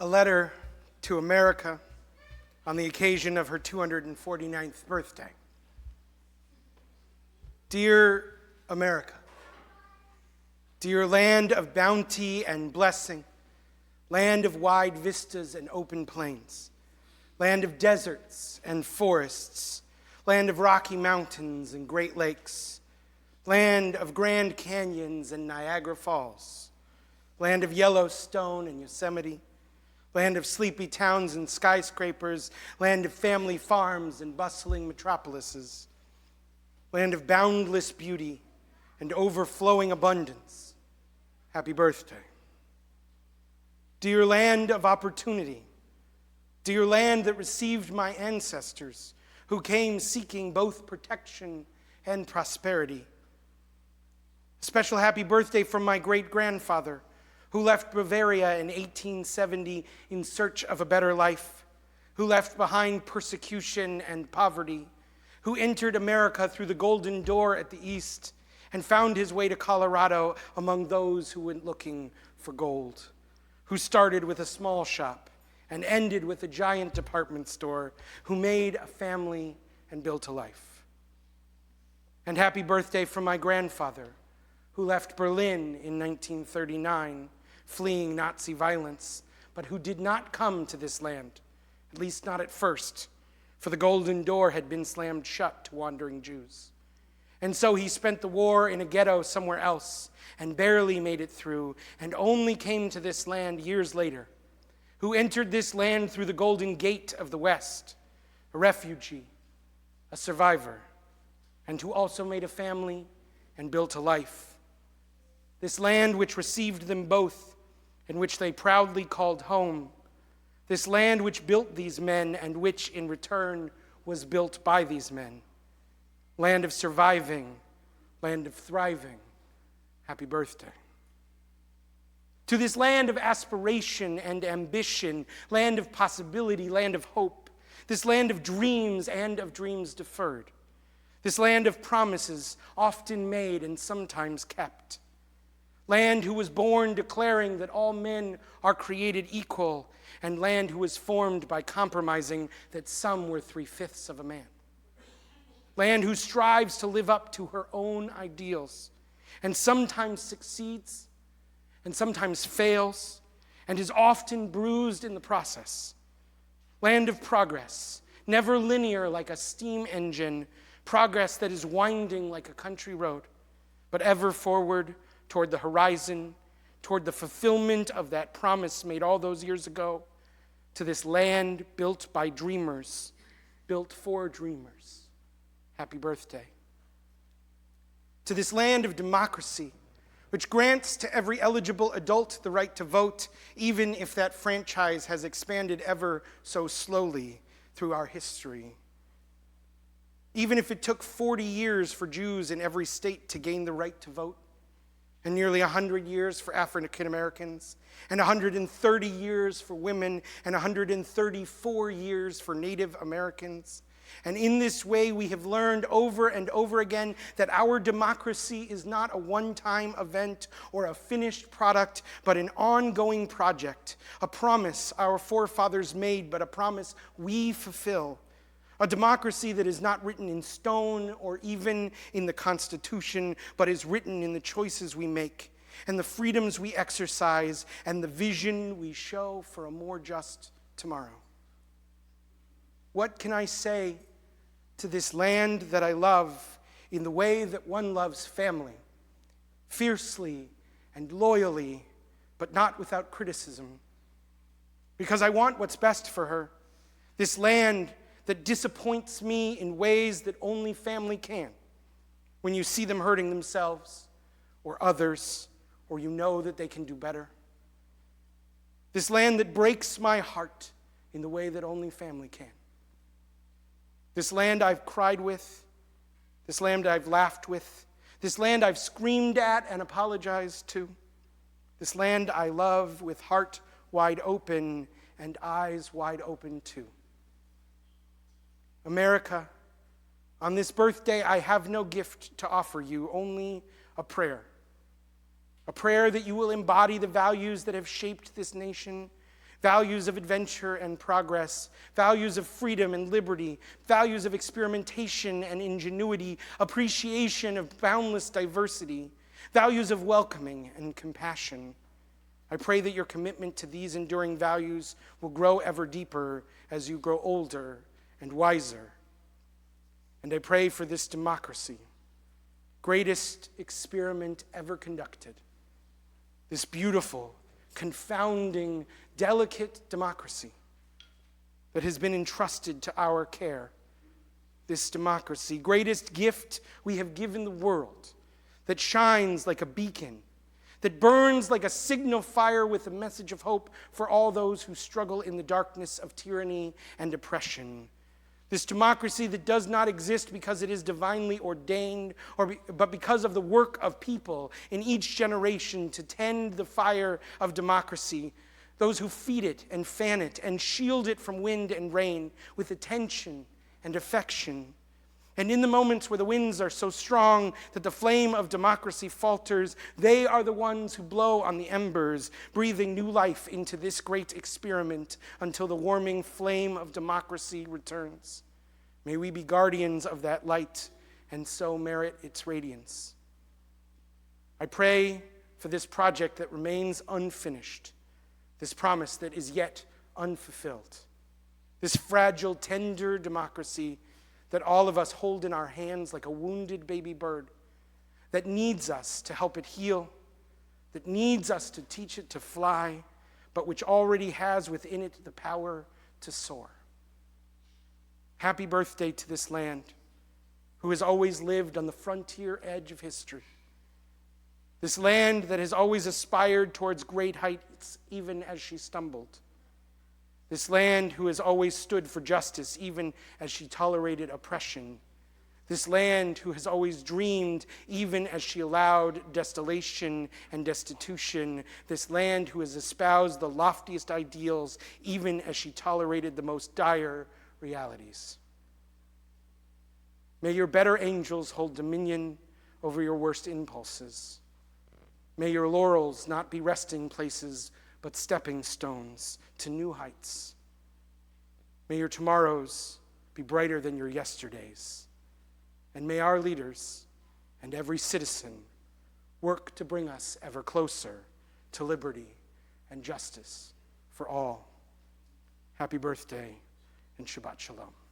a letter to America on the occasion of her 249th birthday. Dear America, dear land of bounty and blessing, land of wide vistas and open plains, land of deserts and forests, land of rocky mountains and great lakes, land of Grand Canyons and Niagara Falls, land of Yellowstone and Yosemite, land of sleepy towns and skyscrapers, land of family farms and bustling metropolises, land of boundless beauty and overflowing abundance. Happy birthday. Dear land of opportunity, dear land that received my ancestors who came seeking both protection and prosperity. A special happy birthday from my great-grandfather, who left Bavaria in 1870 in search of a better life, who left behind persecution and poverty, who entered America through the Golden Door at the east and found his way to Colorado among those who went looking for gold, who started with a small shop and ended with a giant department store, who made a family and built a life. And happy birthday from my grandfather, who left Berlin in 1939, fleeing Nazi violence, but who did not come to this land, at least not at first, for the Golden Door had been slammed shut to wandering Jews. And so he spent the war in a ghetto somewhere else and barely made it through, and only came to this land years later, who entered this land through the Golden Gate of the West, a refugee, a survivor, and who also made a family and built a life. This land which received them both, and which they proudly called home. This land which built these men, and which in return was built by these men. Land of surviving, land of thriving. Happy birthday. To this land of aspiration and ambition, land of possibility, land of hope, this land of dreams and of dreams deferred, this land of promises often made and sometimes kept, land who was born declaring that all men are created equal, and land who was formed by compromising that some were 3/5 of a man. Land who strives to live up to her own ideals, and sometimes succeeds, and sometimes fails, and is often bruised in the process. Land of progress, never linear like a steam engine, progress that is winding like a country road, but ever forward toward the horizon, toward the fulfillment of that promise made all those years ago, to this land built by dreamers, built for dreamers. Happy birthday. To this land of democracy, which grants to every eligible adult the right to vote, even if that franchise has expanded ever so slowly through our history. Even if it took 40 years for Jews in every state to gain the right to vote, and nearly 100 years for African Americans, and 130 years for women, and 134 years for Native Americans. And in this way, we have learned over and over again that our democracy is not a one-time event or a finished product, but an ongoing project, a promise our forefathers made, but a promise we fulfill. A democracy that is not written in stone or even in the Constitution, but is written in the choices we make and the freedoms we exercise and the vision we show for a more just tomorrow. What can I say to this land that I love in the way that one loves family, fiercely and loyally, but not without criticism? Because I want what's best for her. This land that disappoints me in ways that only family can. When you see them hurting themselves or others, or you know that they can do better. This land that breaks my heart in the way that only family can. This land I've cried with, this land I've laughed with, this land I've screamed at and apologized to, this land I love with heart wide open and eyes wide open too. America, on this birthday, I have no gift to offer you, only a prayer. A prayer that you will embody the values that have shaped this nation, values of adventure and progress, values of freedom and liberty, values of experimentation and ingenuity, appreciation of boundless diversity, values of welcoming and compassion. I pray that your commitment to these enduring values will grow ever deeper as you grow older and wiser. And I pray for this democracy, greatest experiment ever conducted, this beautiful, confounding, delicate democracy that has been entrusted to our care. This democracy, greatest gift we have given the world, that shines like a beacon, that burns like a signal fire with a message of hope for all those who struggle in the darkness of tyranny and oppression. This democracy that does not exist because it is divinely ordained, but because of the work of people in each generation to tend the fire of democracy, those who feed it and fan it and shield it from wind and rain with attention and affection. And in the moments where the winds are so strong that the flame of democracy falters, they are the ones who blow on the embers, breathing new life into this great experiment until the warming flame of democracy returns. May we be guardians of that light and so merit its radiance. I pray for this project that remains unfinished, this promise that is yet unfulfilled, this fragile, tender democracy that all of us hold in our hands like a wounded baby bird, that needs us to help it heal, that needs us to teach it to fly, but which already has within it the power to soar. Happy birthday to this land, who has always lived on the frontier edge of history. This land that has always aspired towards great heights, even as she stumbled. This land who has always stood for justice, even as she tolerated oppression. This land who has always dreamed, even as she allowed desolation and destitution. This land who has espoused the loftiest ideals, even as she tolerated the most dire realities. May your better angels hold dominion over your worst impulses. May your laurels not be resting places, but stepping stones to new heights. May your tomorrows be brighter than your yesterdays. And may our leaders and every citizen work to bring us ever closer to liberty and justice for all. Happy birthday and Shabbat Shalom.